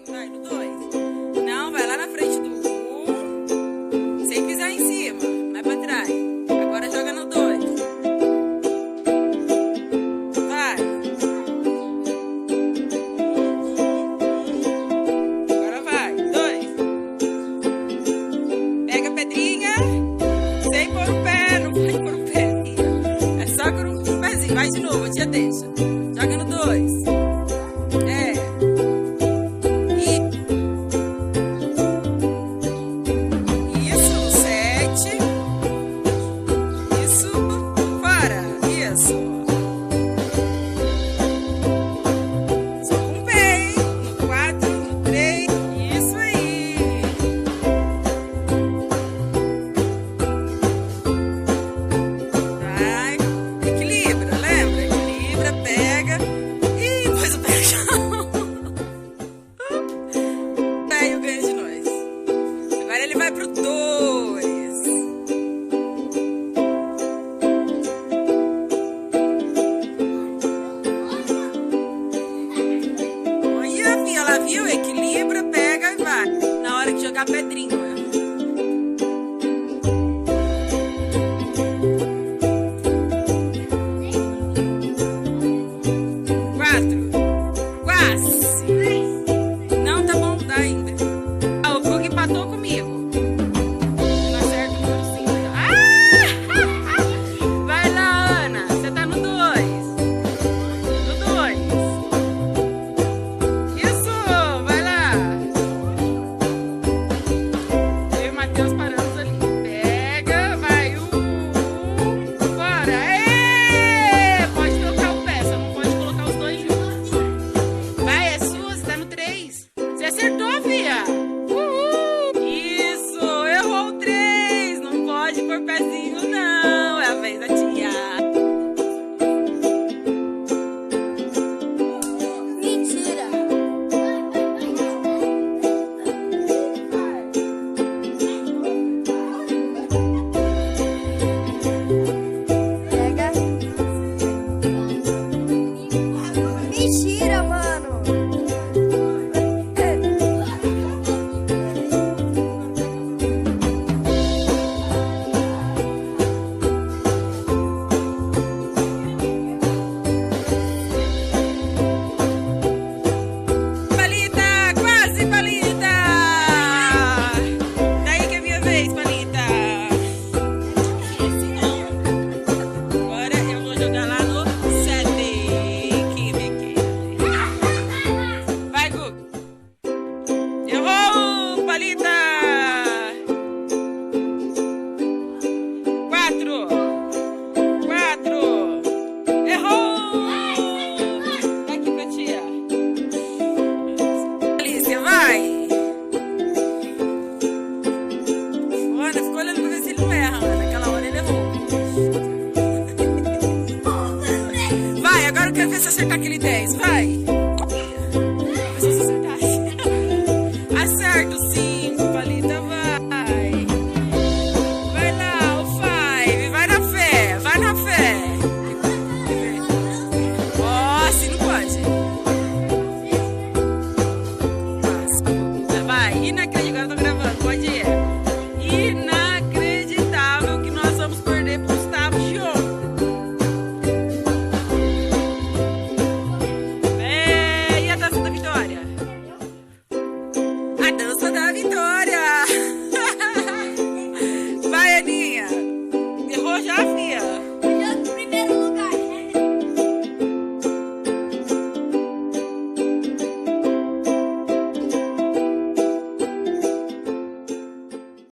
Vai no 2. Não, vai lá na frente do 1. Sem pisar em cima. Vai pra trás. Agora joga no 2. Vai. Agora vai. 2. Pega a pedrinha. Sem pôr o pé. Não pode pôr o pé. É só com um pezinho. Vai de novo, a tia deixa. Joga no 2. Acertar aquele 10, vai. Mas se acertasse. Acerta o 5, Palita, vai. Vai lá, o 5. Vai na fé, vai na fé. Ó, assim não pode. Vai, inacreditável, agora eu tô gravando, pode ir. Inacreditável que nós vamos perder pro Gustavo Chion. A dança da vitória. Vai, Aninha.